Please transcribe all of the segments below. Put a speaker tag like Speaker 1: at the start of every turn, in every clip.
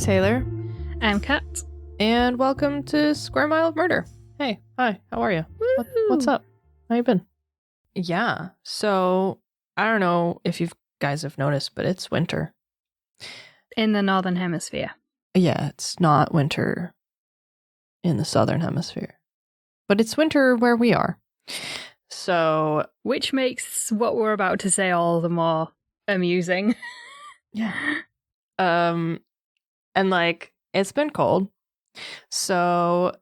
Speaker 1: Taylor.
Speaker 2: I'm Kat.
Speaker 1: And welcome to Square Mile of Murder. Hey, hi, how are you? What's up? How you been? Yeah, so I don't know if you guys have noticed, but it's winter.
Speaker 2: In the Northern Hemisphere.
Speaker 1: Yeah, it's not winter in the Southern Hemisphere. But it's winter where we are. So...
Speaker 2: Which makes what we're about to say all the more amusing.
Speaker 1: Yeah. And like, it's been cold. So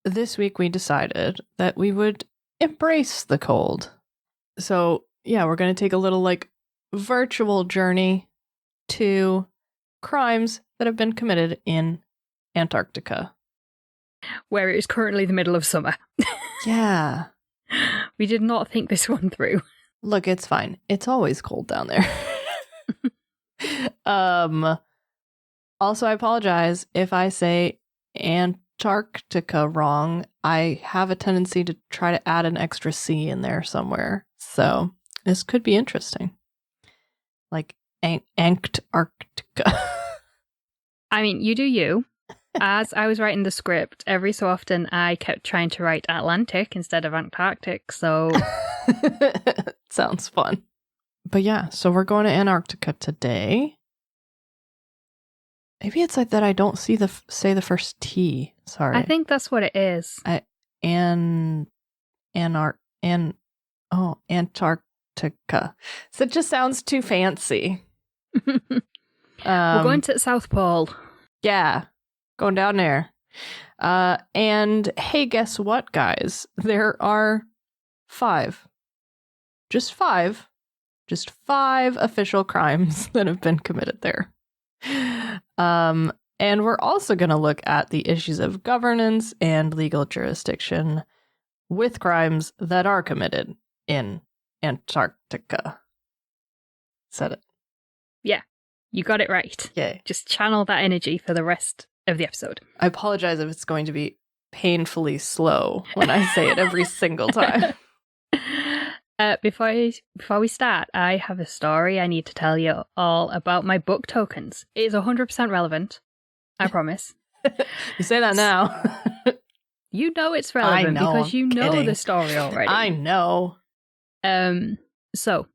Speaker 1: this week we decided that we would embrace the cold. So yeah, we're going to take a little like virtual journey to crimes that have been committed in Antarctica.
Speaker 2: Where it is currently the middle of summer.
Speaker 1: Yeah.
Speaker 2: We did not think this one through.
Speaker 1: Look, it's fine. It's always cold down there. Also, I apologize if I say Antarctica wrong. I have a tendency to try to add an extra C in there somewhere. So this could be interesting. Like Antarctica.
Speaker 2: I mean, you do you. As I was writing the script, every so often I kept trying to write Atlantic instead of Antarctic, so...
Speaker 1: Sounds fun. But yeah, so we're going to Antarctica today. Maybe it's like that I don't say the first T. Sorry.
Speaker 2: I think that's what it is.
Speaker 1: Antarctica. So it just sounds too fancy.
Speaker 2: We're going to South Pole.
Speaker 1: Yeah, going down there. And hey, guess what, guys? There are 5. Just 5 official crimes that have been committed there. And we're also going to look at the issues of governance and legal jurisdiction with crimes that are committed in Antarctica. Said it.
Speaker 2: Yeah, you got it right.
Speaker 1: Yay.
Speaker 2: Just channel that energy for the rest of the episode.
Speaker 1: I apologize if it's going to be painfully slow when I say it every single time.
Speaker 2: Before we start, I have a story I need to tell you all about my book tokens. It is 100% relevant. I promise.
Speaker 1: You say that now.
Speaker 2: You know it's relevant because you know the story already.
Speaker 1: I know.
Speaker 2: So,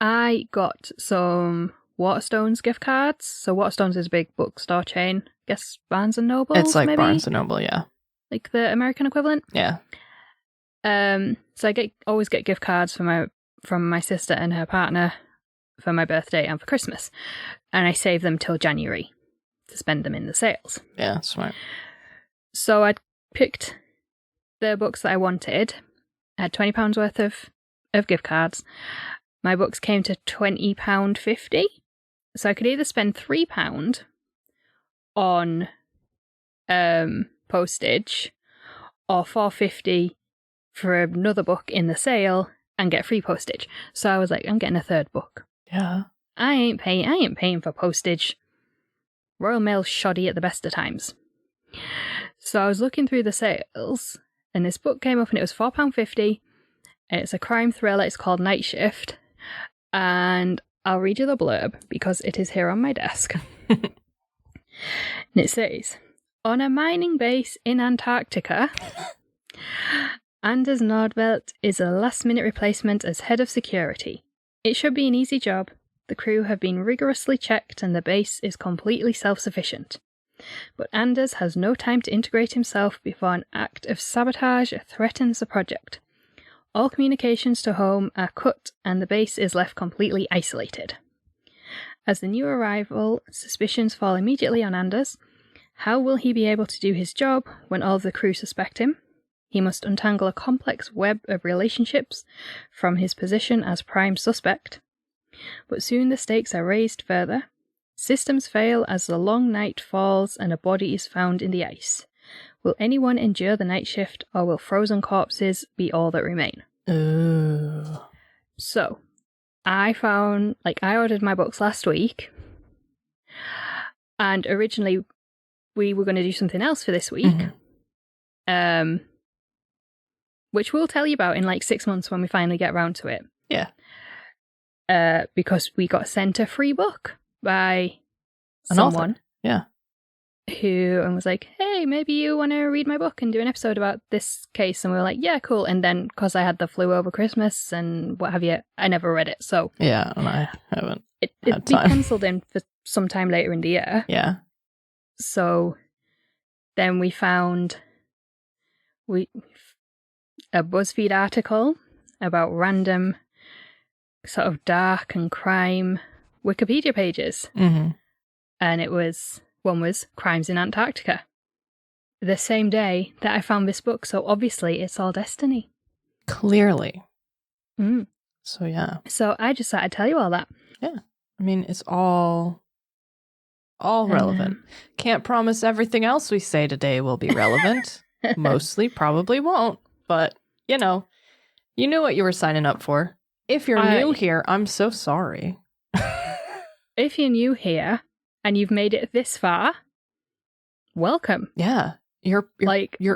Speaker 2: I got some Waterstones gift cards. So Waterstones is a big bookstore chain. I guess Barnes & Noble.
Speaker 1: It's like
Speaker 2: maybe?
Speaker 1: Barnes & Noble, yeah.
Speaker 2: Like the American equivalent?
Speaker 1: Yeah.
Speaker 2: So I always get gift cards from my sister and her partner for my birthday and for Christmas. And I save them till January to spend them in the sales.
Speaker 1: Yeah, smart.
Speaker 2: So I picked the books that I wanted. I had £20 worth of gift cards. My books came to £20.50. So I could either spend £3 on postage or $4.50 for another book in the sale and get free postage. So I was like, I'm getting a third book.
Speaker 1: Yeah.
Speaker 2: I ain't paying for postage. Royal Mail's shoddy at the best of times. So I was looking through the sales and this book came up and it was £4.50. It's a crime thriller. It's called Night Shift. And I'll read you the blurb because it is here on my desk. And it says, on a mining base in Antarctica, Anders Nordvelt is a last-minute replacement as head of security. It should be an easy job. The crew have been rigorously checked and the base is completely self-sufficient. But Anders has no time to integrate himself before an act of sabotage threatens the project. All communications to home are cut and the base is left completely isolated. As the new arrival, suspicions fall immediately on Anders. How will he be able to do his job when all of the crew suspect him? He must untangle a complex web of relationships from his position as prime suspect. But soon the stakes are raised further. Systems fail as the long night falls and a body is found in the ice. Will anyone endure the night shift, or will frozen corpses be all that remain?
Speaker 1: Ooh.
Speaker 2: So, I ordered my books last week, and originally we were going to do something else for this week. Mm-hmm. Which we'll tell you about in like 6 months when we finally get around to it.
Speaker 1: Yeah.
Speaker 2: Because we got sent a free book by someone.
Speaker 1: Yeah.
Speaker 2: Who and was like, hey, maybe you want to read my book and do an episode about this case. And we were like, yeah, cool. And then because I had the flu over Christmas and what have you, I never read it. So
Speaker 1: yeah, and I haven't.
Speaker 2: It'd be penciled in for some time later in the year.
Speaker 1: Yeah.
Speaker 2: So then we found a BuzzFeed article about random sort of dark and crime Wikipedia pages.
Speaker 1: Mm-hmm.
Speaker 2: And one was Crimes in Antarctica. The same day that I found this book, so obviously it's all destiny.
Speaker 1: Clearly.
Speaker 2: Mm.
Speaker 1: So yeah.
Speaker 2: So I just thought I'd tell you all that.
Speaker 1: Yeah. I mean, it's all relevant. Can't promise everything else we say today will be relevant. Mostly probably won't. But, you knew what you were signing up for. If you're new here, I'm so sorry.
Speaker 2: If you're new here and you've made it this far, welcome.
Speaker 1: Yeah. You're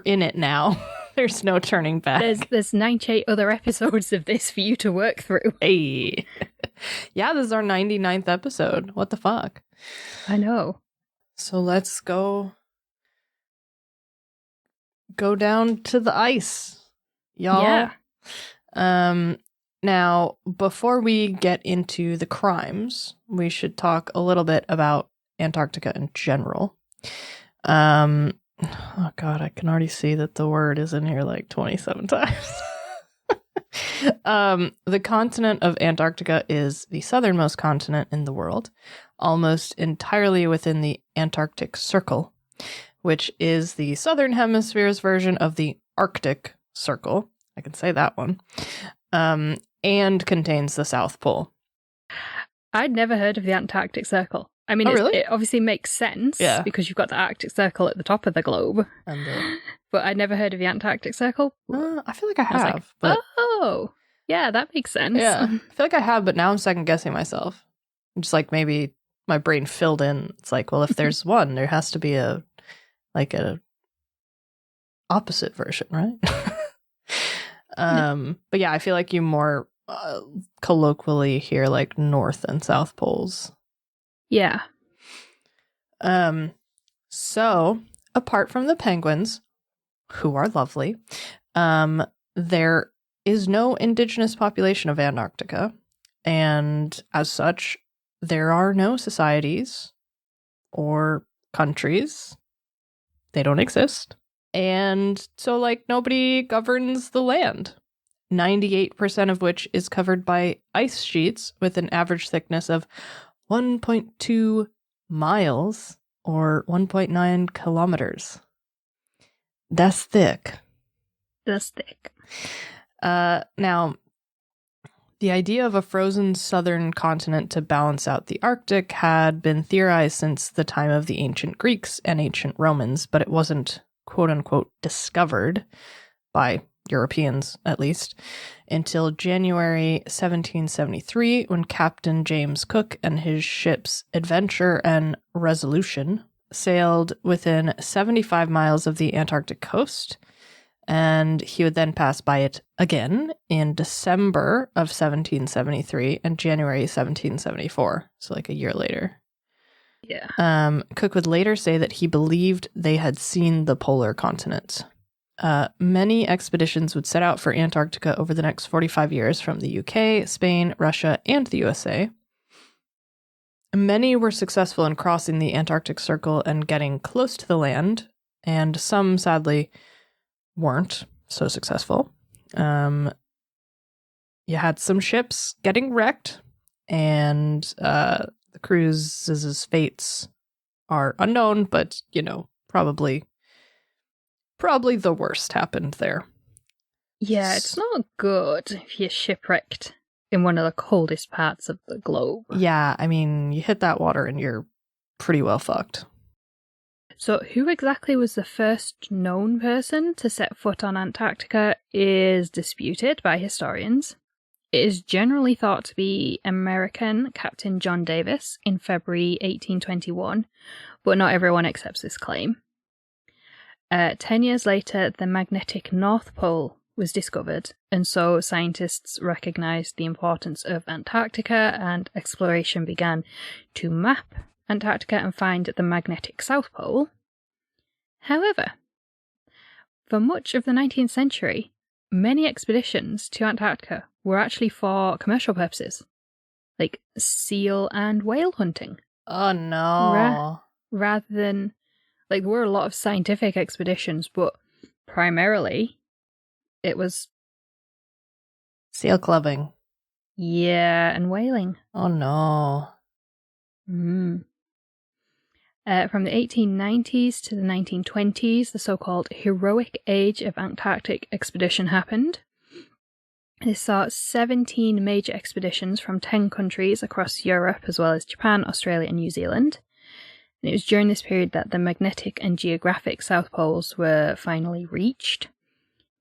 Speaker 1: in it now. There's no turning back.
Speaker 2: There's 98 other episodes of this for you to work through.
Speaker 1: Hey. Yeah, this is our 99th episode. What the fuck?
Speaker 2: I know.
Speaker 1: So let's go down to the ice, y'all.
Speaker 2: Yeah.
Speaker 1: Now, before we get into the crimes, we should talk a little bit about Antarctica in general. Oh God, I can already see that the word is in here like 27 times. The continent of Antarctica is the southernmost continent in the world, almost entirely within the Antarctic Circle, which is the southern hemisphere's version of the Arctic Circle. I can say that one. And contains the South Pole.
Speaker 2: I'd never heard of the Antarctic Circle. I mean,
Speaker 1: really?
Speaker 2: It obviously makes sense because you've got the Arctic Circle at the top of the globe. But I'd never heard of the Antarctic Circle.
Speaker 1: I feel like I have.
Speaker 2: Oh, yeah, that makes sense.
Speaker 1: Yeah, I feel like I have, but now I'm second guessing myself. Just like maybe my brain filled in. It's like, well, if there's one, there has to be a opposite version, right? But yeah, I feel like you more colloquially hear like North and South Poles.
Speaker 2: Yeah.
Speaker 1: So apart from the penguins, who are lovely, there is no indigenous population of Antarctica, and as such, there are no societies or countries. They don't exist. And so, like, nobody governs the land, 98% of which is covered by ice sheets with an average thickness of 1.2 miles or 1.9 kilometers. That's thick.
Speaker 2: That's thick.
Speaker 1: Now, the idea of a frozen southern continent to balance out the Arctic had been theorized since the time of the ancient Greeks and ancient Romans, but it wasn't quote-unquote discovered by Europeans, at least, until January 1773, when Captain James Cook and his ships Adventure and Resolution sailed within 75 miles of the Antarctic coast, and he would then pass by it again in December of 1773 and January 1774, so like a year later.
Speaker 2: Yeah.
Speaker 1: Cook would later say that he believed they had seen the polar continent. Many expeditions would set out for Antarctica over the next 45 years from the UK, Spain, Russia, and the USA. Many were successful in crossing the Antarctic Circle and getting close to the land, and some, sadly, weren't so successful. You had some ships getting wrecked, and the crew's fates are unknown, but, probably the worst happened there.
Speaker 2: Yeah, it's not good if you're shipwrecked in one of the coldest parts of the globe.
Speaker 1: Yeah, I mean, you hit that water and you're pretty well fucked.
Speaker 2: So who exactly was the first known person to set foot on Antarctica is disputed by historians. It is generally thought to be American Captain John Davis in February 1821, but not everyone accepts this claim. 10 years later, the magnetic North Pole was discovered, and so scientists recognized the importance of Antarctica, and exploration began to map Antarctica and find the magnetic South Pole. However, for much of the 19th century, many expeditions to Antarctica were actually for commercial purposes, like seal and whale hunting.
Speaker 1: Oh no.
Speaker 2: Rather than, like, there were a lot of scientific expeditions, but primarily it was
Speaker 1: seal clubbing.
Speaker 2: Yeah, and whaling.
Speaker 1: Oh no.
Speaker 2: From the 1890s to the 1920s, the so-called heroic age of Antarctic expedition happened. This saw 17 major expeditions from 10 countries across Europe, as well as Japan, Australia, and New Zealand. And it was during this period that the magnetic and geographic South Poles were finally reached.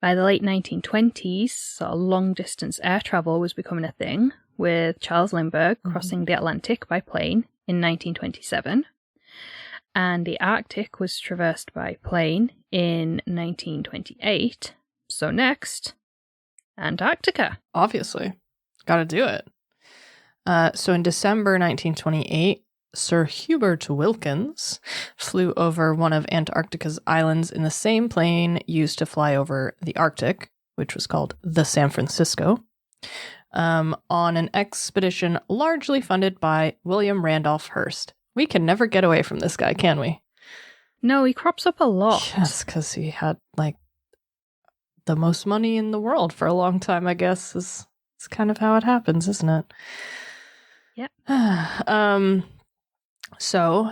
Speaker 2: By the late 1920s, sort of long-distance air travel was becoming a thing, with Charles Lindbergh crossing the Atlantic by plane in 1927. And the Arctic was traversed by plane in 1928. So next, Antarctica.
Speaker 1: Obviously. Gotta do it. So in December 1928, Sir Hubert Wilkins flew over one of Antarctica's islands in the same plane used to fly over the Arctic, which was called the San Francisco, on an expedition largely funded by William Randolph Hearst. We can never get away from this guy, can we?
Speaker 2: No, he crops up a lot.
Speaker 1: Yes, because he had, like, the most money in the world for a long time, I guess. It's kind of how it happens, isn't it?
Speaker 2: Yep.
Speaker 1: So,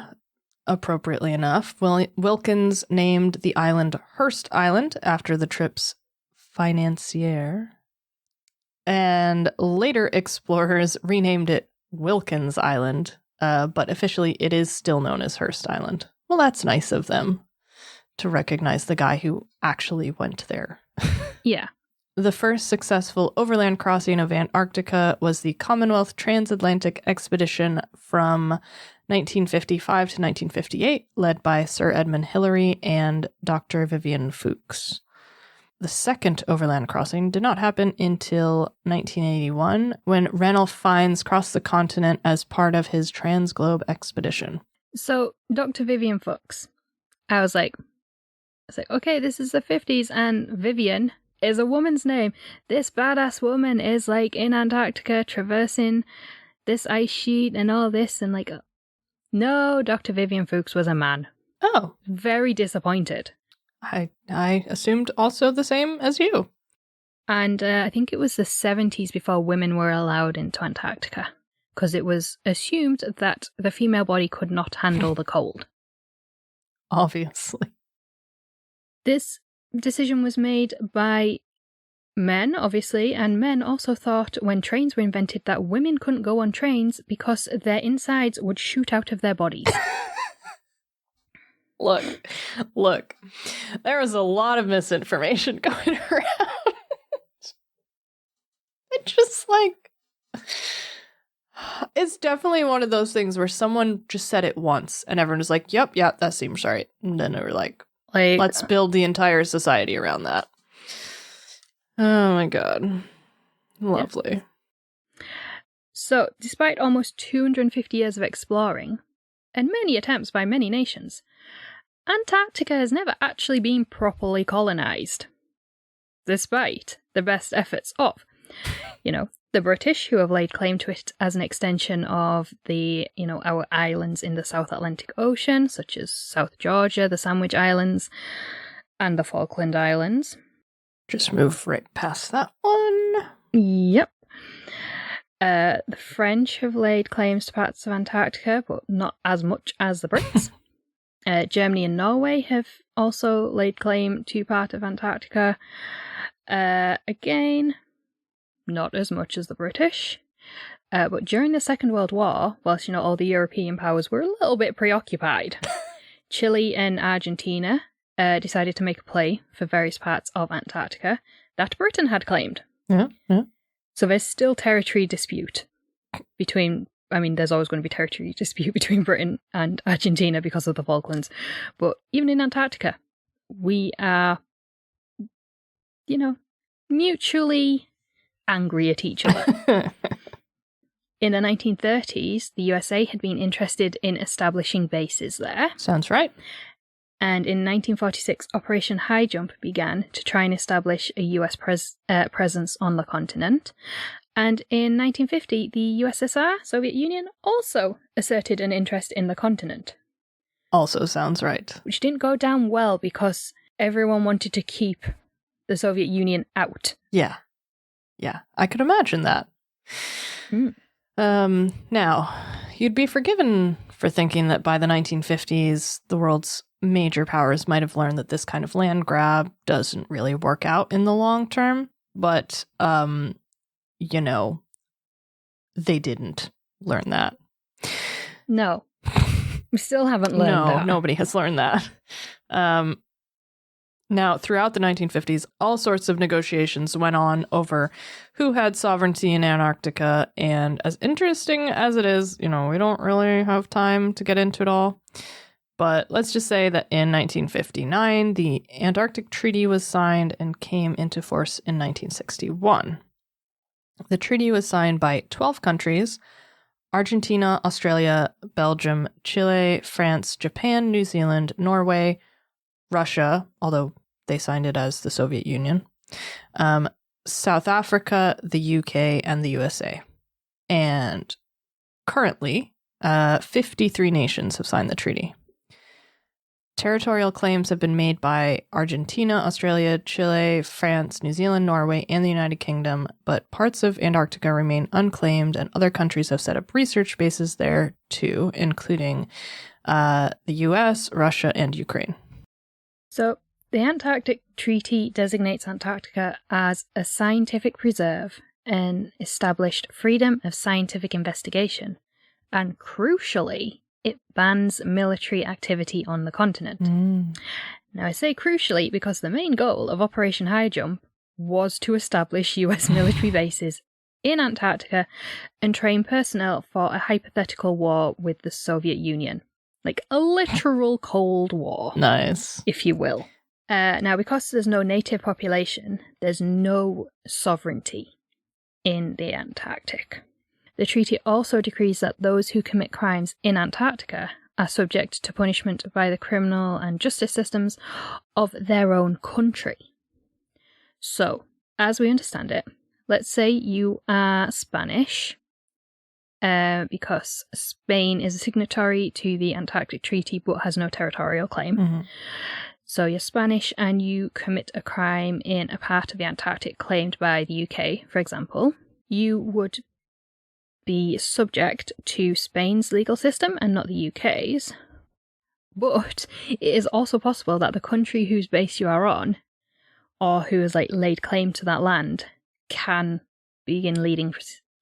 Speaker 1: appropriately enough, Wilkins named the island Hearst Island after the trip's financier, and later explorers renamed it Wilkins Island, but officially it is still known as Hearst Island. Well, that's nice of them to recognize the guy who actually went there.
Speaker 2: Yeah.
Speaker 1: The first successful overland crossing of Antarctica was the Commonwealth Transatlantic Expedition from 1955 to 1958, led by Sir Edmund Hillary and Dr. Vivian Fuchs. The second overland crossing did not happen until 1981, when Ranulph Fiennes crossed the continent as part of his Transglobe expedition.
Speaker 2: So, Dr. Vivian Fuchs, I was like, okay, this is the 50s, and Vivian is a woman's name. This badass woman is, like, in Antarctica, traversing this ice sheet and all this, and, like, no, Dr. Vivian Fuchs was a man.
Speaker 1: Oh.
Speaker 2: Very disappointed.
Speaker 1: I assumed also the same as you.
Speaker 2: And I think it was the 70s before women were allowed into Antarctica, because it was assumed that the female body could not handle the cold.
Speaker 1: Obviously.
Speaker 2: This decision was made by men, obviously, and men also thought when trains were invented that women couldn't go on trains because their insides would shoot out of their bodies.
Speaker 1: Look, there was a lot of misinformation going around. It's just like, it's definitely one of those things where someone just said it once and everyone was like, yep, that seems right. And then they were like, let's build the entire society around that. Oh my god. Lovely.
Speaker 2: Yeah. So, despite almost 250 years of exploring, and many attempts by many nations, Antarctica has never actually been properly colonized. Despite the best efforts of, the British, who have laid claim to it as an extension of our islands in the South Atlantic Ocean, such as South Georgia, the Sandwich Islands, and the Falkland Islands.
Speaker 1: Just move right past that one.
Speaker 2: Yep. The French have laid claims to parts of Antarctica, but not as much as the Brits. Germany and Norway have also laid claim to part of Antarctica. Again, not as much as the British. But during the Second World War, whilst all the European powers were a little bit preoccupied, Chile and Argentina decided to make a play for various parts of Antarctica that Britain had claimed.
Speaker 1: Yeah.
Speaker 2: So there's still territory dispute between... there's always going to be territory dispute between Britain and Argentina because of the Falklands. But even in Antarctica, we are, mutually angry at each other. In the 1930s, the USA had been interested in establishing bases there.
Speaker 1: Sounds right.
Speaker 2: And in 1946, Operation High Jump began to try and establish a US presence on the continent. And in 1950, the USSR, Soviet Union, also asserted an interest in the continent.
Speaker 1: Also sounds right.
Speaker 2: Which didn't go down well because everyone wanted to keep the Soviet Union out.
Speaker 1: Yeah. Yeah, I could imagine that. Now, you'd be forgiven for thinking that by the 1950s, the world's major powers might have learned that this kind of land grab doesn't really work out in the long term. But, they didn't learn that.
Speaker 2: No. We still haven't learned that.
Speaker 1: No, nobody has learned that. Now, throughout the 1950s, all sorts of negotiations went on over who had sovereignty in Antarctica. And as interesting as it is, we don't really have time to get into it all. But let's just say that in 1959, the Antarctic Treaty was signed and came into force in 1961. The treaty was signed by 12 countries: Argentina, Australia, Belgium, Chile, France, Japan, New Zealand, Norway, Russia, although they signed it as the Soviet Union, South Africa, the UK, and the USA. And currently, 53 nations have signed the treaty. Territorial claims have been made by Argentina, Australia, Chile, France, New Zealand, Norway, and the United Kingdom, but parts of Antarctica remain unclaimed, and other countries have set up research bases there too, including the US, Russia, and Ukraine.
Speaker 2: So, the Antarctic Treaty designates Antarctica as a scientific preserve and established freedom of scientific investigation. And crucially, it bans military activity on the continent. Now, I say crucially because the main goal of Operation High Jump was to establish US military bases in Antarctica and train personnel for a hypothetical war with the Soviet Union. Like a literal Cold War.
Speaker 1: Nice.
Speaker 2: If you will. Now, because there's no native population, there's no sovereignty in the Antarctic. The treaty also decrees that those who commit crimes in Antarctica are subject to punishment by the criminal and justice systems of their own country. So, as we understand it, let's say you are Spanish, because Spain is a signatory to the Antarctic Treaty but has no territorial claim.
Speaker 1: Mm-hmm.
Speaker 2: So you're Spanish and you commit a crime in a part of the Antarctic claimed by the UK, for example, you would be subject to Spain's legal system and not the UK's. But it is also possible that the country whose base you are on, or who has laid claim to that land, can begin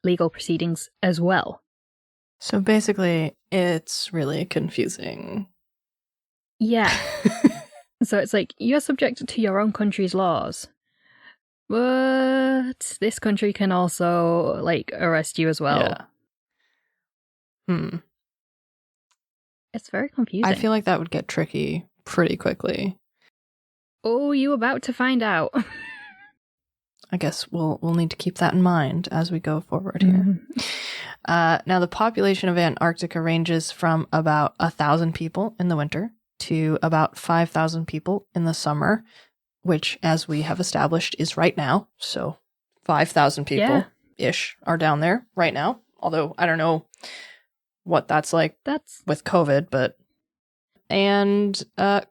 Speaker 2: legal proceedings as well.
Speaker 1: So basically, it's really confusing.
Speaker 2: Yeah. So it's you're subject to your own country's laws, but this country can also, arrest you as well.
Speaker 1: Yeah.
Speaker 2: It's very confusing.
Speaker 1: I feel like that would get tricky pretty quickly.
Speaker 2: Oh, you about to find out.
Speaker 1: I guess we'll need to keep that in mind as we go forward here. Mm-hmm. Now, the population of Antarctica ranges from about 1,000 people in the winter to about 5,000 people in the summer, which, as we have established, is right now. So 5,000 people-ish are down there right now. Although I don't know what that's like with COVID, but... And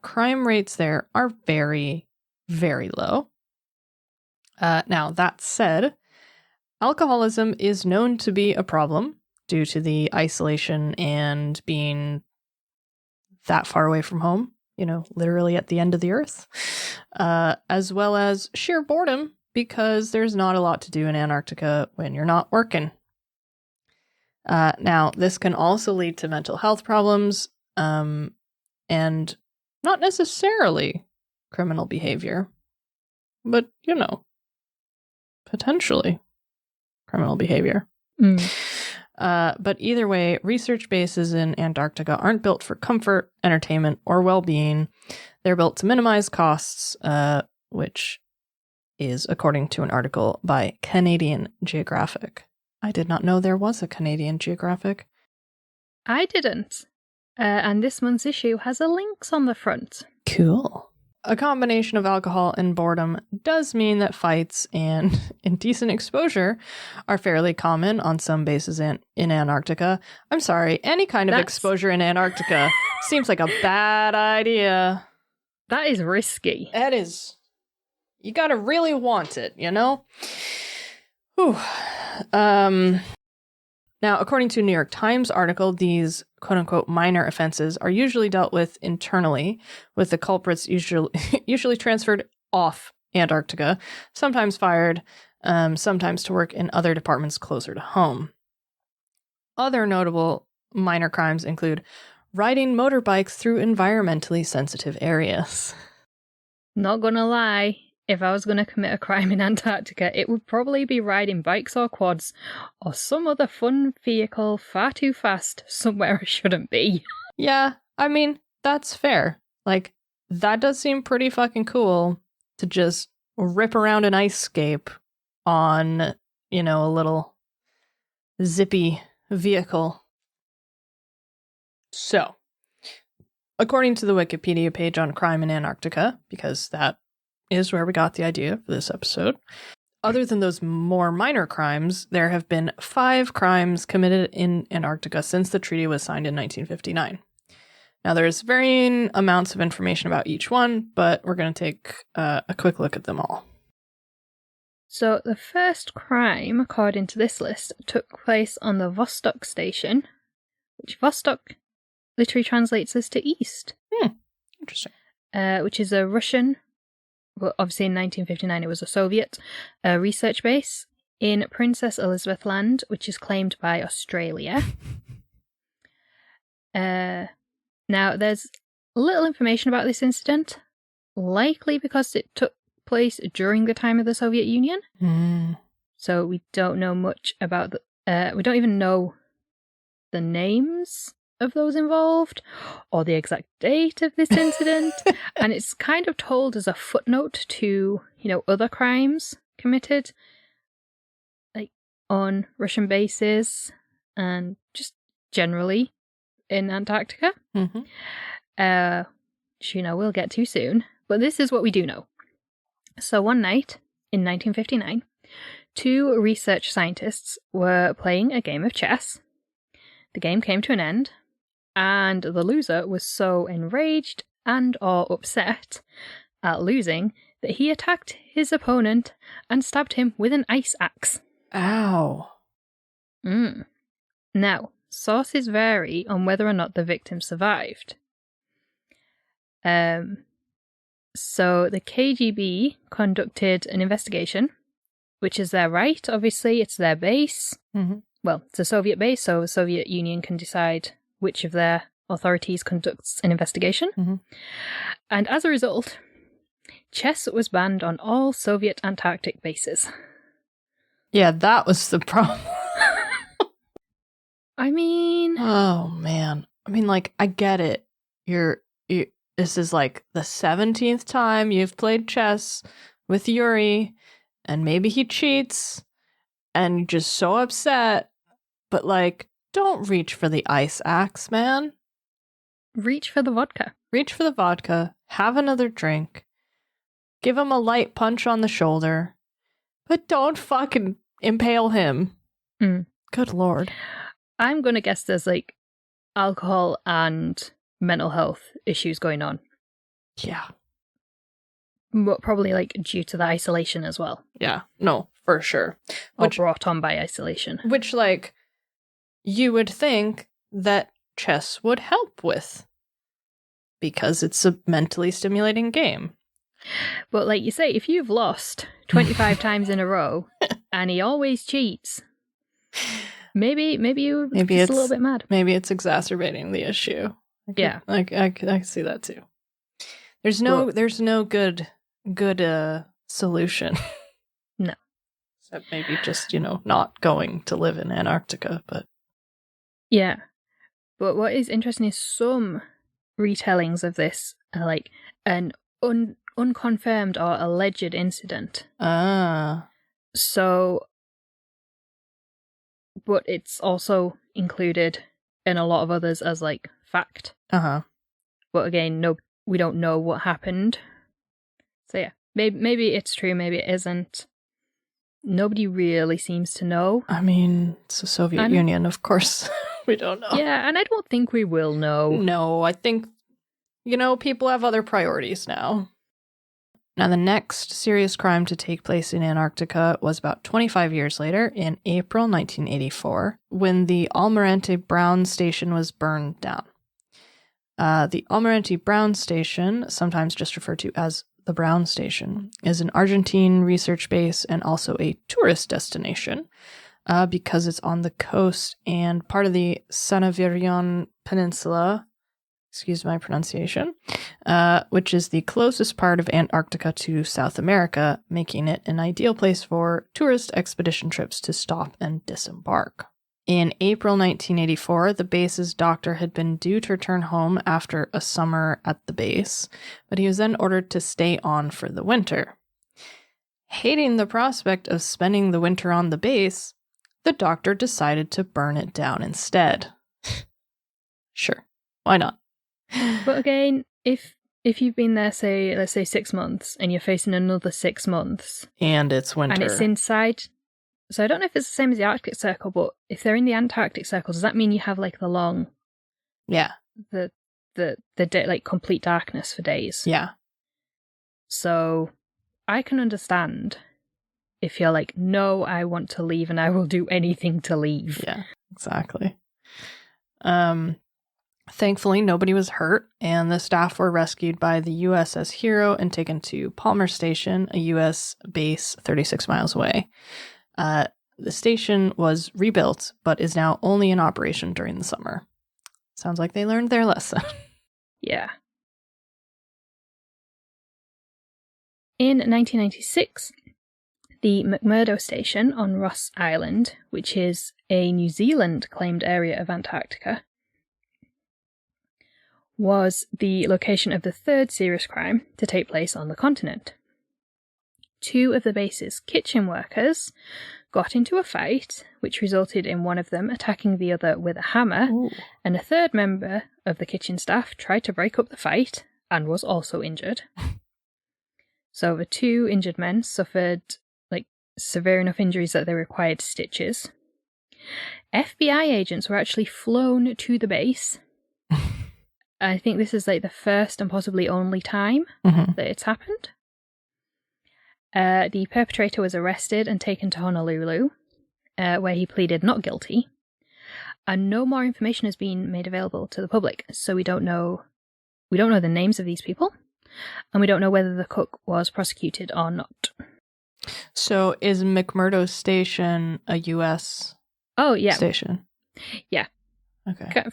Speaker 1: crime rates there are very, very low. Now, that said, alcoholism is known to be a problem due to the isolation and being that far away from home, literally at the end of the earth, as well as sheer boredom because there's not a lot to do in Antarctica when you're not working. Now, this can also lead to mental health problems, and not necessarily criminal behavior, but, potentially criminal behavior. But either way, research bases in Antarctica aren't built for comfort, entertainment, or well-being. They're built to minimize costs, which is according to an article by Canadian Geographic. I did not know there was a Canadian Geographic.
Speaker 2: I didn't. And this month's issue has a links on the front.
Speaker 1: Cool. A combination of alcohol and boredom does mean that fights and indecent exposure are fairly common on some bases in Antarctica. I'm sorry, any kind of exposure in Antarctica seems like a bad idea.
Speaker 2: That is risky.
Speaker 1: That is. You gotta really want it, you know? Whew. Now, according to a New York Times article, these quote-unquote minor offenses are usually dealt with internally, with the culprits usually transferred off Antarctica, sometimes fired, sometimes to work in other departments closer to home. Other notable minor crimes include riding motorbikes through environmentally sensitive areas.
Speaker 2: Not gonna lie. If I was going to commit a crime in Antarctica, it would probably be riding bikes or quads, or some other fun vehicle far too fast somewhere I shouldn't be.
Speaker 1: Yeah, I mean, that's fair. Like, that does seem pretty fucking cool to just rip around an ice scape on, you know, a little zippy vehicle. So, according to the Wikipedia page on crime in Antarctica, because that is where we got the idea for this episode. Other than those more minor crimes, there have been 5 crimes committed in Antarctica since the treaty was signed in 1959. Now, there's varying amounts of information about each one, but we're going to take a quick look at them all.
Speaker 2: So, the first crime, according to this list, took place on the Vostok station, which Vostok literally translates as to east.
Speaker 1: Interesting.
Speaker 2: Which is a Russian... Well, obviously in 1959 it was a Soviet research base in Princess Elizabeth Land, which is claimed by Australia. Now, there's little information about this incident, likely because it took place during the time of the Soviet Union. So we don't know much about we don't even know the names of those involved or the exact date of this incident. And it's kind of told as a footnote to, you know, other crimes committed like on Russian bases and just generally in Antarctica.
Speaker 1: Mm-hmm.
Speaker 2: Which, you know, we'll get to soon. But this is what we do know. So one night in 1959, 2 research scientists were playing a game of chess. The game came to an end, and the loser was so enraged and or upset at losing that he attacked his opponent and stabbed him with an ice axe.
Speaker 1: Ow.
Speaker 2: Now, sources vary on whether or not the victim survived. So the KGB conducted an investigation, which is their right. Obviously, it's their base.
Speaker 1: Mm-hmm.
Speaker 2: Well, it's a Soviet base, so the Soviet Union can decide which of their authorities conducts an investigation.
Speaker 1: Mm-hmm.
Speaker 2: And as a result, chess was banned on all Soviet Antarctic bases.
Speaker 1: Yeah, that was the problem.
Speaker 2: I mean...
Speaker 1: Oh, man. I mean, like, I get it. This is like the 17th time you've played chess with Yuri, and maybe he cheats, and you're just so upset. But, like, don't reach for the ice axe, man.
Speaker 2: Reach for the vodka.
Speaker 1: Reach for the vodka. Have another drink. Give him a light punch on the shoulder. But don't fucking impale him. Good lord.
Speaker 2: I'm going to guess there's, like, alcohol and mental health issues going on.
Speaker 1: Yeah.
Speaker 2: But probably, like, due to the isolation as well.
Speaker 1: Yeah. No, for sure.
Speaker 2: Or brought on by isolation.
Speaker 1: Which, like, you would think that chess would help with. Because it's a mentally stimulating game.
Speaker 2: But like you say, if you've lost 25 times in a row and he always cheats, maybe you're just a little bit mad.
Speaker 1: Maybe it's exacerbating the issue.
Speaker 2: Yeah.
Speaker 1: I can see that too. There's no good solution.
Speaker 2: No.
Speaker 1: Except maybe just, not going to live in Antarctica, but
Speaker 2: yeah. But what is interesting is some retellings of this are like an unconfirmed or alleged incident.
Speaker 1: Ah.
Speaker 2: So but it's also included in a lot of others as like fact.
Speaker 1: Uh-huh.
Speaker 2: But again, no, we don't know what happened. So yeah, maybe it's true, maybe it isn't. Nobody really seems to know.
Speaker 1: I mean, it's the Soviet Union, of course. We don't know.
Speaker 2: Yeah, and I don't think we will know.
Speaker 1: No, I think, people have other priorities now. Now, the next serious crime to take place in Antarctica was about 25 years later, in April 1984, when the Almirante Brown Station was burned down. The Almirante Brown Station, sometimes just referred to as the Brown Station, is an Argentine research base and also a tourist destination because it's on the coast and part of the Sanavirion Peninsula, excuse my pronunciation, which is the closest part of Antarctica to South America, making it an ideal place for tourist expedition trips to stop and disembark. In April 1984, the base's doctor had been due to return home after a summer at the base, but he was then ordered to stay on for the winter. Hating the prospect of spending the winter on the base, the doctor decided to burn it down instead. Sure, why not?
Speaker 2: But again, if you've been there, let's say 6 months, and you're facing another 6 months,
Speaker 1: and it's winter,
Speaker 2: and it's inside. So I don't know if it's the same as the Arctic Circle, but if they're in the Antarctic Circle, does that mean you have like the long, the day, like complete darkness for days?
Speaker 1: Yeah.
Speaker 2: So I can understand if you're like, no, I want to leave, and I will do anything to leave.
Speaker 1: Yeah, exactly. Thankfully, nobody was hurt, and the staff were rescued by the USS Hero and taken to Palmer Station, a U.S. base 36 miles away. The station was rebuilt, but is now only in operation during the summer. Sounds like they learned their lesson.
Speaker 2: Yeah. In 1996, the McMurdo Station on Ross Island, which is a New Zealand claimed area of Antarctica, was the location of the third serious crime to take place on the continent. 2 of the base's kitchen workers got into a fight, which resulted in one of them attacking the other with a hammer,
Speaker 1: Ooh.
Speaker 2: and a third member of the kitchen staff tried to break up the fight and was also injured. So the 2 injured men suffered severe enough injuries that they required stitches. FBI agents were actually flown to the base. I think this is the first and possibly only time that it's happened. The perpetrator was arrested and taken to Honolulu, where he pleaded not guilty. And no more information has been made available to the public, so we don't know the names of these people, and we don't know whether the cook was prosecuted or not.
Speaker 1: So is McMurdo Station a U.S. station?
Speaker 2: Yeah.
Speaker 1: Okay.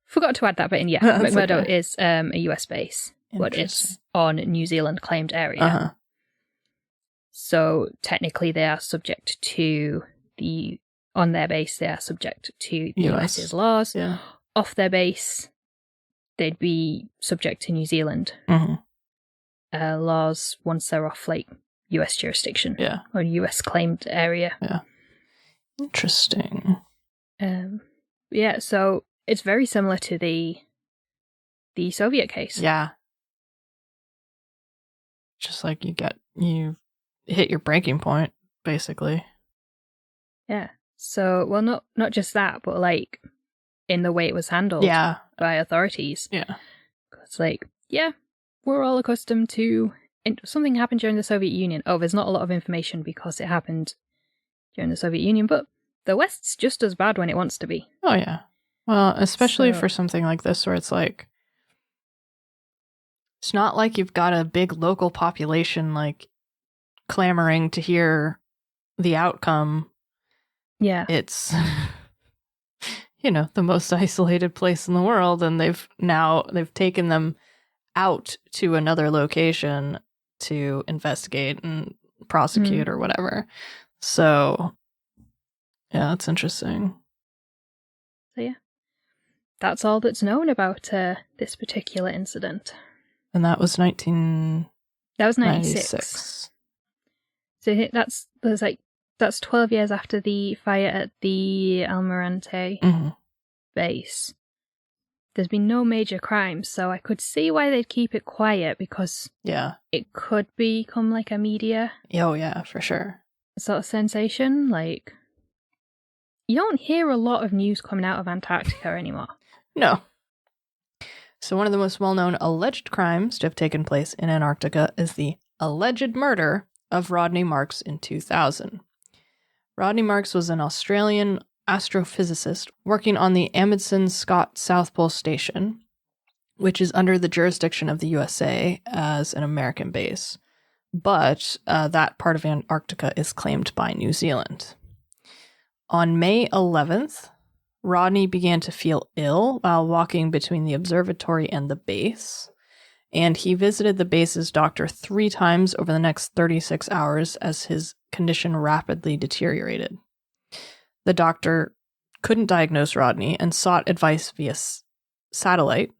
Speaker 2: Forgot to add that bit in. Yeah, McMurdo
Speaker 1: okay.
Speaker 2: is a US base, but it's on New Zealand claimed area. So technically, they are subject to on their base. They are subject to the US's laws.
Speaker 1: Yeah.
Speaker 2: Off their base, they'd be subject to New Zealand laws once they're off US jurisdiction.
Speaker 1: Yeah.
Speaker 2: Or US claimed area.
Speaker 1: Yeah. Interesting.
Speaker 2: Yeah. So. It's very similar to the Soviet case.
Speaker 1: Yeah. Just like you hit your breaking point, basically.
Speaker 2: Yeah. So, well, not just that, but in the way it was handled by authorities.
Speaker 1: Yeah.
Speaker 2: It's we're all accustomed to something happened during the Soviet Union. Oh, there's not a lot of information because it happened during the Soviet Union, but the West's just as bad when it wants to be.
Speaker 1: Oh, yeah. Well, especially for something like this where it's it's not like you've got a big local population clamoring to hear the outcome.
Speaker 2: Yeah.
Speaker 1: It's, the most isolated place in the world, and they've taken them out to another location to investigate and prosecute or whatever. So, yeah, that's interesting.
Speaker 2: So, yeah. That's all that's known about this particular incident.
Speaker 1: And that was
Speaker 2: 96. So I think there's That's 12 years after the fire at the Almirante base. There's been no major crimes, so I could see why they'd keep it quiet, because it could become like a media
Speaker 1: Oh, yeah, for sure.
Speaker 2: sort of sensation. Like, you don't hear a lot of news coming out of Antarctica anymore.
Speaker 1: No. So one of the most well-known alleged crimes to have taken place in Antarctica is the alleged murder of Rodney Marks in 2000. Rodney Marks was an Australian astrophysicist working on the Amundsen Scott South Pole Station, which is under the jurisdiction of the USA as an American base. But that part of Antarctica is claimed by New Zealand. On May 11th, Rodney began to feel ill while walking between the observatory and the base, and he visited the base's doctor 3 times over the next 36 hours as his condition rapidly deteriorated. The doctor couldn't diagnose Rodney and sought advice via satellite,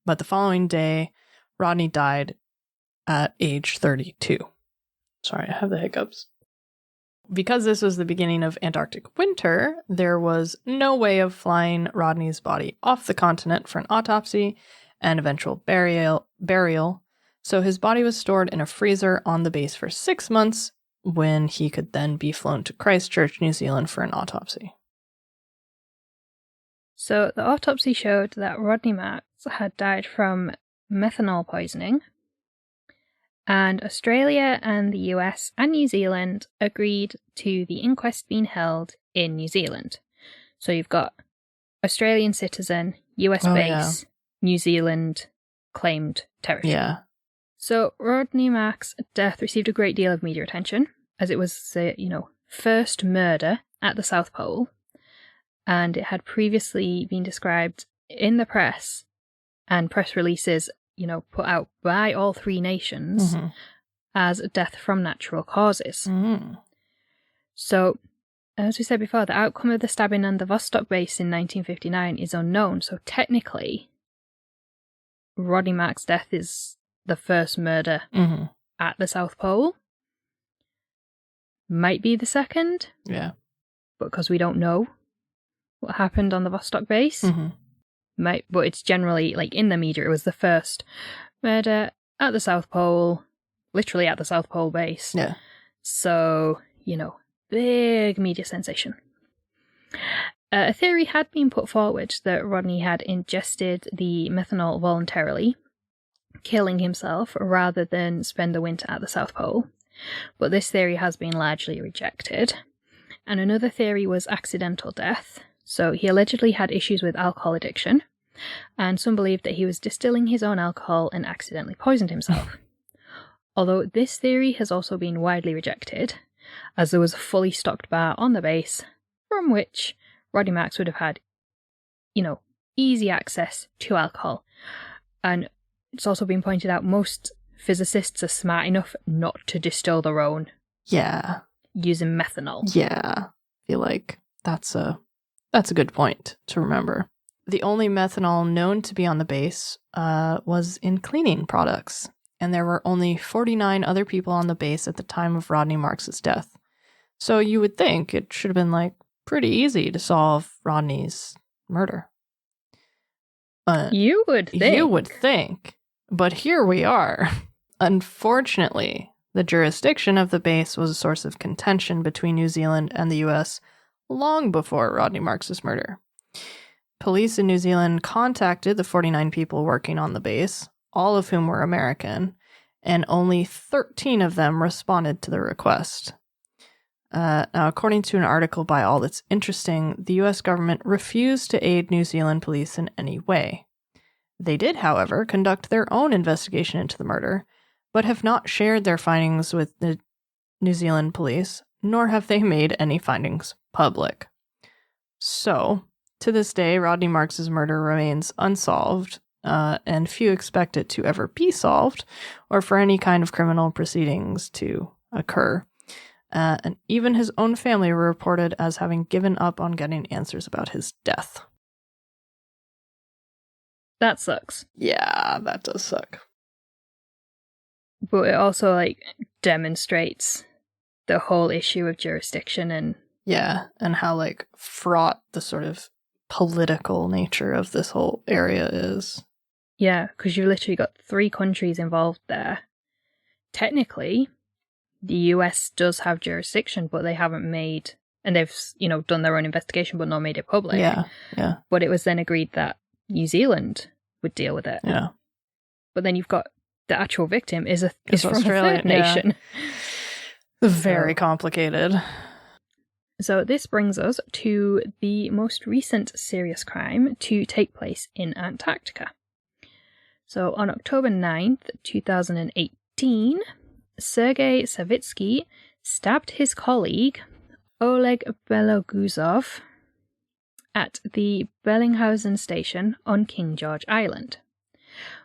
Speaker 1: but the following day, Rodney died at age 32. Sorry, I have the hiccups. Because this was the beginning of Antarctic winter, there was no way of flying Rodney's body off the continent for an autopsy and eventual burial, so his body was stored in a freezer on the base for 6 months, when he could then be flown to Christchurch, New Zealand for an autopsy.
Speaker 2: So the autopsy showed that Rodney Marks had died from methanol poisoning, and Australia and the US and New Zealand agreed to the inquest being held in New Zealand. So you've got Australian citizen, US base, New Zealand claimed territory.
Speaker 1: Yeah.
Speaker 2: So Rodney Marks' death received a great deal of media attention, as it was the, first murder at the South Pole, and it had previously been described in the press and press releases, put out by all 3 nations as a death from natural causes. So, as we said before, the outcome of the stabbing on the Vostok base in 1959 is unknown, so technically, Rodney Marks' death is the first murder at the South Pole. Might be the second.
Speaker 1: Yeah.
Speaker 2: Because we don't know what happened on the Vostok base. But it's generally, in the media, it was the first murder at the South Pole, literally at the South Pole base.
Speaker 1: Yeah.
Speaker 2: So, big media sensation. A theory had been put forward that Rodney had ingested the methanol voluntarily, killing himself rather than spend the winter at the South Pole. But this theory has been largely rejected. And another theory was accidental death. So he allegedly had issues with alcohol addiction, and some believed that he was distilling his own alcohol and accidentally poisoned himself. Although this theory has also been widely rejected, as there was a fully stocked bar on the base, from which Rodney Marks would have had, easy access to alcohol. And it's also been pointed out most physicists are smart enough not to distill their own.
Speaker 1: Yeah.
Speaker 2: Using methanol.
Speaker 1: Yeah. I feel like that's a good point to remember. The only methanol known to be on the base was in cleaning products, and there were only 49 other people on the base at the time of Rodney Marks' death. So you would think it should have been pretty easy to solve Rodney's murder.
Speaker 2: You would think.
Speaker 1: You would think. But here we are. Unfortunately, the jurisdiction of the base was a source of contention between New Zealand and the US long before Rodney Marks' murder. Police in New Zealand contacted the 49 people working on the base, all of whom were American, and only 13 of them responded to the request. Now, according to an article by All That's Interesting, the US government refused to aid New Zealand police in any way. They did, however, conduct their own investigation into the murder, but have not shared their findings with the New Zealand police, nor have they made any findings public. So, to this day, Rodney Marks' murder remains unsolved, and few expect it to ever be solved, or for any kind of criminal proceedings to occur. And even his own family were reported as having given up on getting answers about his death.
Speaker 2: That sucks.
Speaker 1: Yeah, that does suck.
Speaker 2: But it also, demonstrates the whole issue of jurisdiction and
Speaker 1: Yeah, and how like fraught the sort of political nature of this whole area is.
Speaker 2: yeah, because you've literally got 3 countries involved there. Technically, the US does have jurisdiction, but they haven't made, and they've, done their own investigation, but not made it public.
Speaker 1: Yeah.
Speaker 2: But it was then agreed that New Zealand would deal with it.
Speaker 1: Yeah.
Speaker 2: But then you've got the actual victim is from
Speaker 1: Australia,
Speaker 2: a third nation.
Speaker 1: Very complicated.
Speaker 2: So this brings us to the most recent serious crime to take place in Antarctica. So on October 9th, 2018, Sergei Savitsky stabbed his colleague, Oleg Beloguzov, at the Bellinghausen station on King George Island,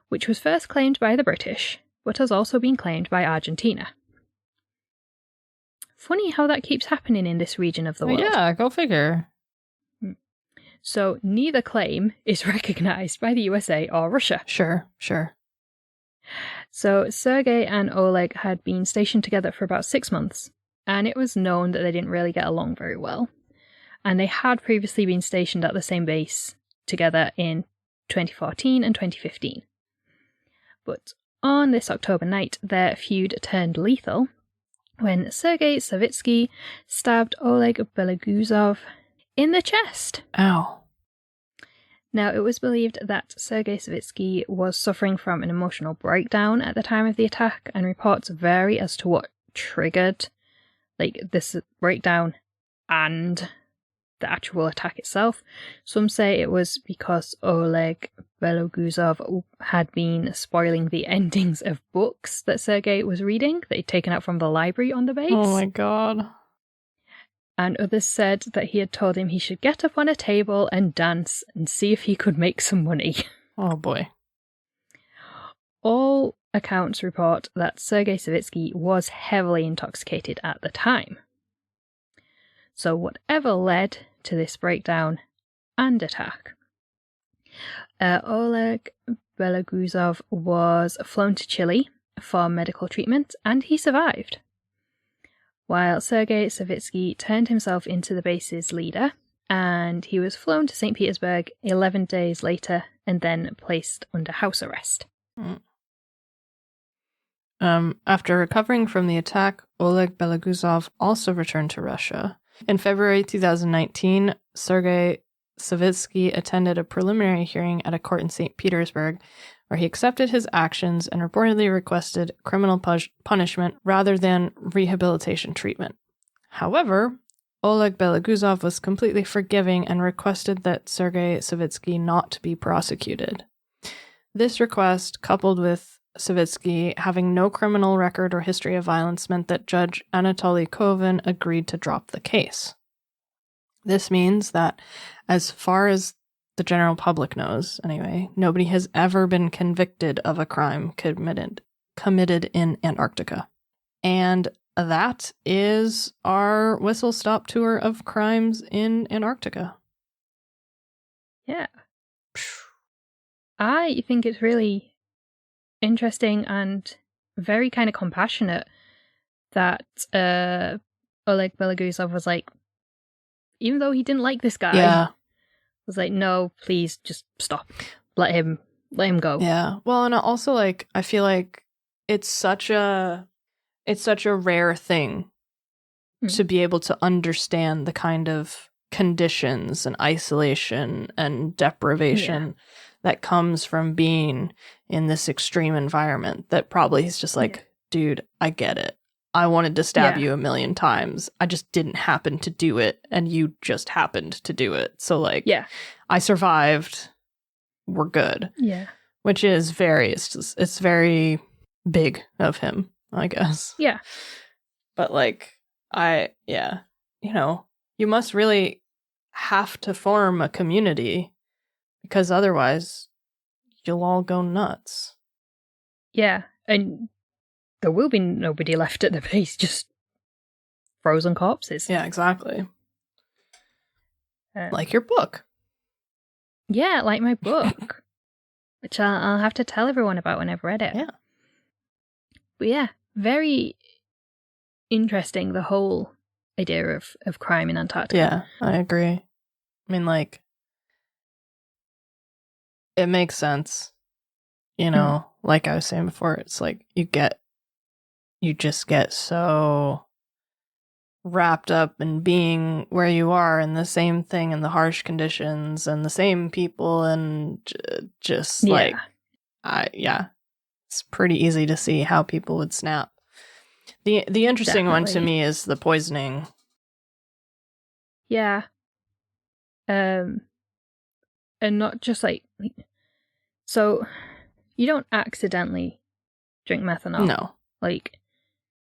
Speaker 2: which was first claimed by the British, but has also been claimed by Argentina. Funny how that keeps happening in this region of the world.
Speaker 1: Yeah, go figure.
Speaker 2: So neither claim is recognised by the USA or Russia.
Speaker 1: Sure.
Speaker 2: So Sergei and Oleg had been stationed together for about 6 months, and it was known that they didn't really get along very well. And they had previously been stationed at the same base together in 2014 and 2015. But on this October night, their feud turned lethal when Sergei Savitsky stabbed Oleg Beloguzov in the chest.
Speaker 1: Ow.
Speaker 2: Now, it was believed that Sergei Savitsky was suffering from an emotional breakdown at the time of the attack, and reports vary as to what triggered this breakdown and the actual attack itself. Some say it was because Oleg Beloguzov had been spoiling the endings of books that Sergei was reading that he'd taken out from the library on the base.
Speaker 1: Oh my god.
Speaker 2: And others said that he had told him he should get up on a table and dance and see if he could make some money.
Speaker 1: Oh boy.
Speaker 2: All accounts report that Sergei Savitsky was heavily intoxicated at the time. So whatever led to this breakdown and attack, Oleg Beloguzov was flown to Chile for medical treatment, and he survived, while Sergei Savitsky turned himself into the base's leader, and he was flown to St. Petersburg 11 days later and then placed under house arrest.
Speaker 1: After recovering from the attack, Oleg Beloguzov also returned to Russia. In February 2019, Sergei Savitsky attended a preliminary hearing at a court in St. Petersburg, where he accepted his actions and reportedly requested criminal punishment rather than rehabilitation treatment. However, Oleg Beloguzov was completely forgiving and requested that Sergei Savitsky not be prosecuted. This request, coupled with Savitsky having no criminal record or history of violence, meant that Judge Anatoly Kovin agreed to drop the case. This means that, as far as the general public knows, anyway, nobody has ever been convicted of a crime committed in Antarctica. And that is our whistle-stop tour of crimes in Antarctica.
Speaker 2: Yeah. I think it's really interesting and very kind of compassionate that Oleg Beloguzov was like, even though he didn't like this guy, was like, no, please just stop. Let him go.
Speaker 1: Yeah. Well, and also like I feel like it's such a rare thing to be able to understand the kind of conditions and isolation and deprivation that comes from being in this extreme environment that probably is just like, dude, I get it. I wanted to stab you 1,000,000 times. I just didn't happen to do it, and you just happened to do it. So like, I survived. We're good. Yeah. Which is it's very big of him, I guess.
Speaker 2: Yeah.
Speaker 1: But like, you must really have to form a community, because otherwise you'll all go nuts.
Speaker 2: Yeah, and there will be nobody left at the base, just frozen corpses.
Speaker 1: Yeah, exactly. Like your book.
Speaker 2: Yeah, like my book, which I'll have to tell everyone about when I've read it.
Speaker 1: Yeah.
Speaker 2: But yeah, very interesting, the whole idea of crime in Antarctica.
Speaker 1: Yeah, I agree. I mean, like, it makes sense. You know, like I was saying before, it's like you just get so wrapped up in being where you are and the same thing and the harsh conditions and the same people and just like, it's pretty easy to see how people would snap. The interesting one to me is the poisoning.
Speaker 2: Yeah. And not just like so you don't accidentally drink methanol.
Speaker 1: No.
Speaker 2: Like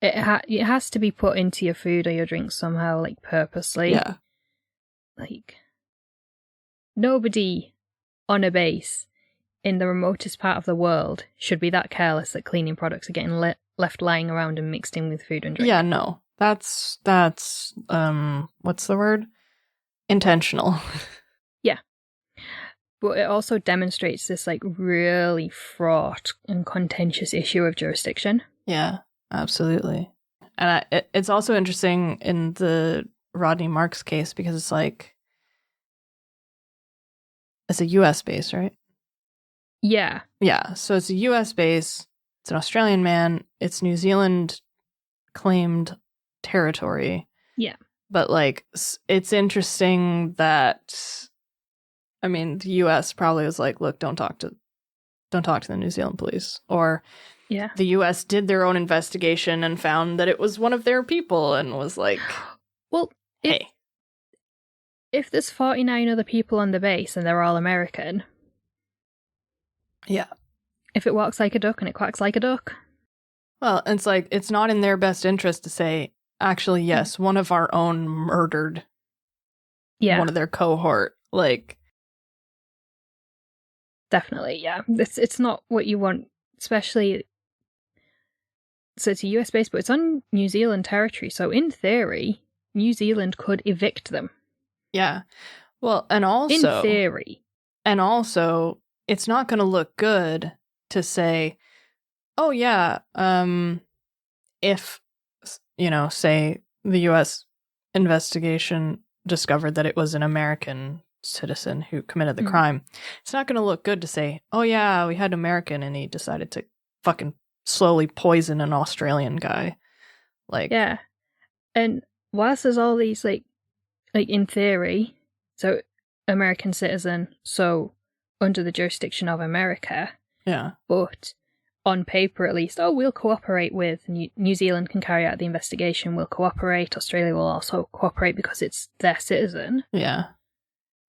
Speaker 2: it has to be put into your food or your drink somehow, like purposely.
Speaker 1: Yeah.
Speaker 2: Like nobody on a base in the remotest part of the world should be that careless that cleaning products are getting left lying around and mixed in with food and drink.
Speaker 1: Yeah, no. That's what's the word? Intentional.
Speaker 2: Yeah. But it also demonstrates this like really fraught and contentious issue of jurisdiction.
Speaker 1: Yeah, absolutely. And it's also interesting in the Rodney Marks case because it's like, it's a US base, right?
Speaker 2: Yeah.
Speaker 1: Yeah, so it's a US base, it's an Australian man, it's New Zealand claimed territory.
Speaker 2: Yeah.
Speaker 1: But like, it's interesting that, I mean, the US probably was like, look, don't talk to the New Zealand police. Or the US did their own investigation and found that it was one of their people and was like,
Speaker 2: well,
Speaker 1: hey.
Speaker 2: If there's 49 other people on the base and they're all American.
Speaker 1: Yeah.
Speaker 2: If it walks like a duck and it quacks like a duck.
Speaker 1: Well, it's like, it's not in their best interest to say, actually, yes, one of our own murdered one of their cohort. Like,
Speaker 2: definitely, yeah. It's not what you want, especially. So it's a US base, but it's on New Zealand territory. So in theory, New Zealand could evict them.
Speaker 1: Yeah. Well, and also,
Speaker 2: in theory.
Speaker 1: And also, it's not going to look good to say, oh, yeah, if, you know, say the US investigation discovered that it was an American citizen who committed the crime, it's not going to look good to say, oh, yeah, we had an American and he decided to fucking slowly poison an Australian guy. Like,
Speaker 2: yeah. And whilst there's all these, like in theory, so American citizen, so under the jurisdiction of America.
Speaker 1: Yeah.
Speaker 2: But on paper, at least, we'll cooperate with New Zealand can carry out the investigation. We'll cooperate. Australia will also cooperate because it's their citizen.
Speaker 1: Yeah.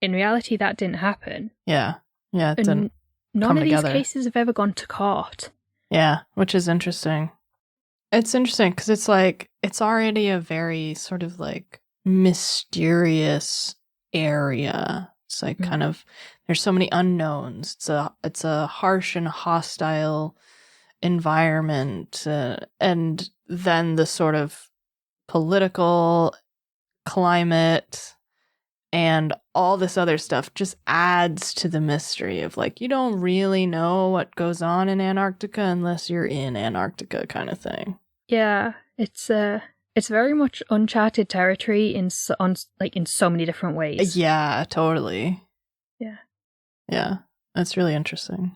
Speaker 2: In reality, that didn't happen.
Speaker 1: Yeah. Yeah. It didn't.
Speaker 2: None of these cases have ever gone to court.
Speaker 1: Yeah, which is interesting. It's interesting because it's like, it's already a very sort of like mysterious area. It's like kind of, there's so many unknowns. It's a harsh and hostile environment, and then the sort of political climate and all this other stuff just adds to the mystery of like, you don't really know what goes on in Antarctica unless you're in Antarctica, kind of thing.
Speaker 2: Yeah, it's very much uncharted territory in so many different ways.
Speaker 1: Yeah, totally.
Speaker 2: Yeah,
Speaker 1: that's really interesting.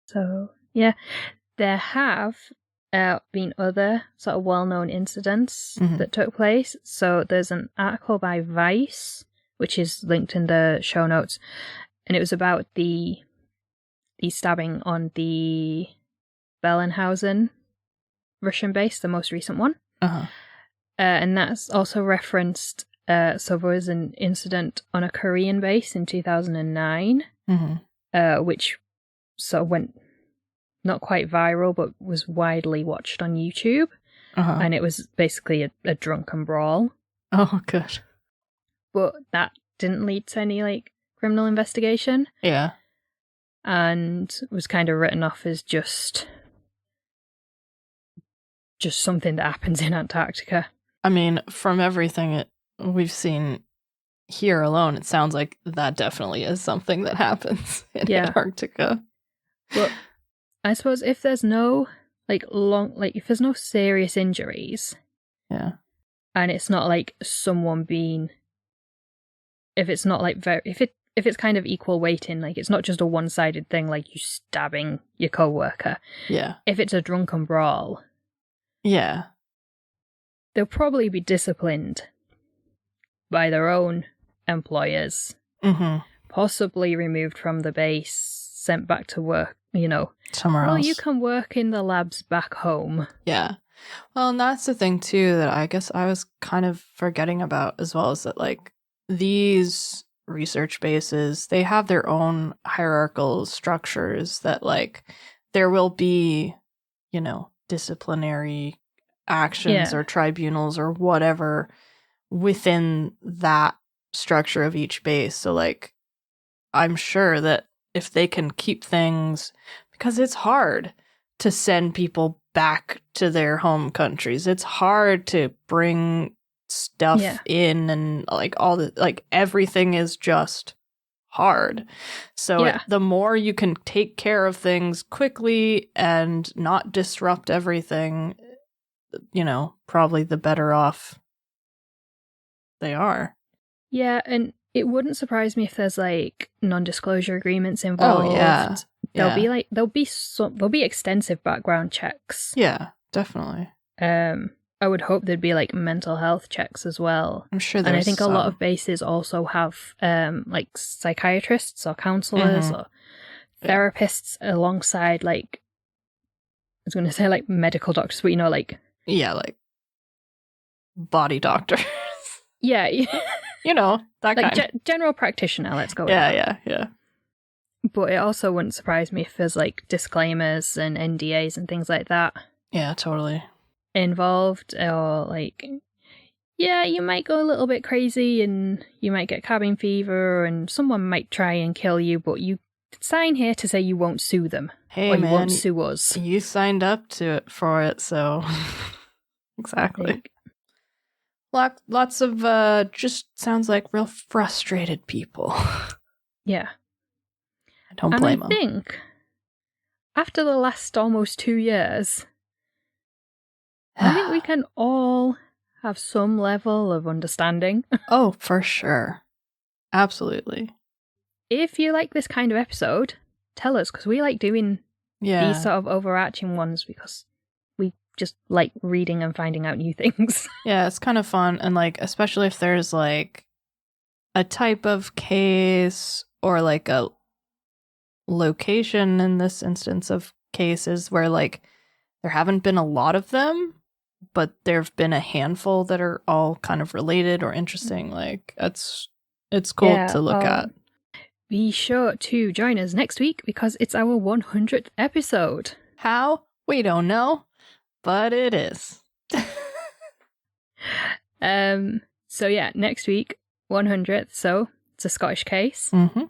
Speaker 2: So yeah, there have been other sort of well-known incidents that took place. So there's an article by Vice, which is linked in the show notes, and it was about the stabbing on the Bellenhausen Russian base, the most recent one. And that's also referenced. So there was an incident on a Korean base in 2009, which sort of went not quite viral, but was widely watched on YouTube. And it was basically a drunken brawl.
Speaker 1: Oh, good.
Speaker 2: But that didn't lead to any like criminal investigation.
Speaker 1: Yeah.
Speaker 2: And was kind of written off as just something that happens in Antarctica.
Speaker 1: I mean, from everything we've seen here alone, it sounds like that definitely is something that happens in Antarctica.
Speaker 2: But I suppose if there's no if there's no serious injuries,
Speaker 1: Yeah.
Speaker 2: And it's not like someone being, if it's not like if it's kind of equal weighting, like it's not just a one-sided thing, like you stabbing your coworker.
Speaker 1: Yeah.
Speaker 2: If it's a drunken brawl,
Speaker 1: Yeah.
Speaker 2: they'll probably be disciplined by their own employers, possibly removed from the base, sent back to work,
Speaker 1: somewhere else.
Speaker 2: Well, you can work in the labs back home.
Speaker 1: Yeah. Well, and that's the thing too that I guess I was kind of forgetting about as well, is that like these research bases, they have their own hierarchical structures that like there will be, disciplinary actions or tribunals or whatever within that structure of each base. So like I'm sure that if they can keep things, because it's hard to send people back to their home countries. It's hard to bring stuff in, and like all the like everything is just hard. So the more you can take care of things quickly and not disrupt everything, probably the better off they are.
Speaker 2: Yeah, and it wouldn't surprise me if there's like non-disclosure agreements involved.
Speaker 1: Oh yeah.
Speaker 2: There'll be extensive background checks.
Speaker 1: Yeah, definitely.
Speaker 2: I would hope there'd be like mental health checks as well.
Speaker 1: I'm sure there's
Speaker 2: And I think a lot of bases also have like psychiatrists or counselors or therapists alongside like, I was going to say like medical doctors, but like
Speaker 1: body doctors.
Speaker 2: Yeah.
Speaker 1: That
Speaker 2: like
Speaker 1: kind.
Speaker 2: General practitioner, let's go with
Speaker 1: that. Yeah.
Speaker 2: But it also wouldn't surprise me if there's like disclaimers and NDAs and things like that.
Speaker 1: Yeah, totally.
Speaker 2: Involved, or like, you might go a little bit crazy and you might get cabin fever and someone might try and kill you, but you sign here to say you won't sue them.
Speaker 1: Hey,
Speaker 2: or you
Speaker 1: man,
Speaker 2: won't sue us.
Speaker 1: You signed up to it for it, so exactly. Lots of just sounds like real frustrated people.
Speaker 2: Yeah.
Speaker 1: I don't blame them.
Speaker 2: I think after the last almost 2 years, I think we can all have some level of understanding.
Speaker 1: Oh, for sure. Absolutely.
Speaker 2: If you like this kind of episode, tell us, because we like doing these sort of overarching ones because we just like reading and finding out new things.
Speaker 1: Yeah, it's kind of fun. And like, especially if there's like a type of case or like a location in this instance of cases where like there haven't been a lot of them, but there've been a handful that are all kind of related or interesting. Like it's cool to look at.
Speaker 2: Be sure to join us next week because it's our 100th episode.
Speaker 1: How? We don't know, but it is.
Speaker 2: So yeah, next week, 100th. So it's a Scottish case.
Speaker 1: Mm-hmm.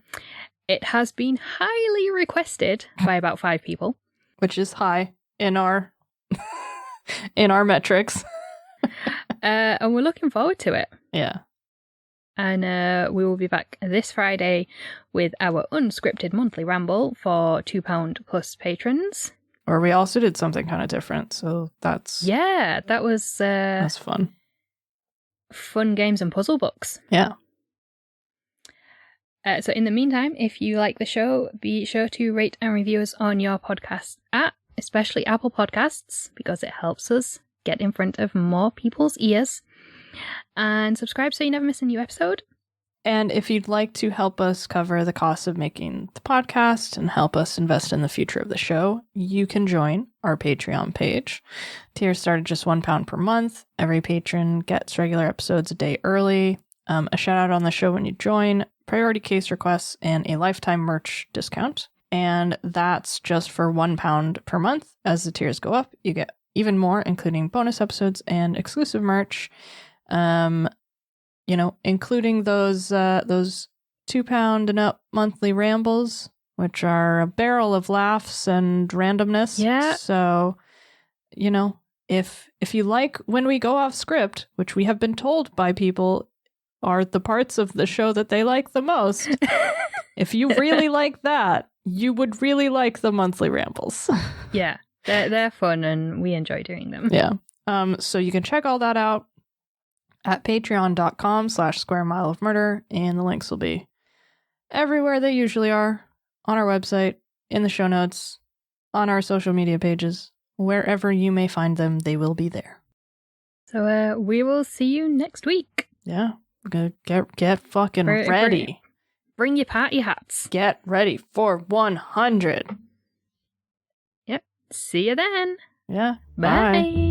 Speaker 2: It has been highly requested by about 5 people,
Speaker 1: which is high in our in our metrics.
Speaker 2: And we're looking forward to it.
Speaker 1: Yeah.
Speaker 2: And we will be back this Friday with our unscripted monthly ramble for £2 plus patrons.
Speaker 1: Or we also did something kind of different, so that's...
Speaker 2: Yeah, that was...
Speaker 1: that's fun.
Speaker 2: Fun games and puzzle books.
Speaker 1: Yeah.
Speaker 2: So in the meantime, if you like the show, be sure to rate and review us on your podcast app, especially Apple Podcasts, because it helps us get in front of more people's ears. And subscribe so you never miss a new episode.
Speaker 1: And if you'd like to help us cover the cost of making the podcast and help us invest in the future of the show, you can join our Patreon page. Tiers start at just £1 per month. Every patron gets regular episodes a day early, a shout out on the show when you join, priority case requests, and a lifetime merch discount. And that's just for £1 per month. As the tiers go up, you get even more, including bonus episodes and exclusive merch. Including those £2 and up monthly rambles, which are a barrel of laughs and randomness.
Speaker 2: Yeah.
Speaker 1: So, if you like when we go off script, which we have been told by people are the parts of the show that they like the most, if you really like that, you would really like the monthly rambles.
Speaker 2: Yeah, they're fun and we enjoy doing them.
Speaker 1: Yeah. So you can check all that out at patreon.com/square mile of murder, and the links will be everywhere they usually are, on our website, in the show notes, on our social media pages. Wherever you may find them, they will be there.
Speaker 2: So we will see you next week.
Speaker 1: Yeah, we're gonna get fucking ready.
Speaker 2: Bring your party hats.
Speaker 1: Get ready for 100.
Speaker 2: Yep. See you then.
Speaker 1: Yeah.
Speaker 2: Bye.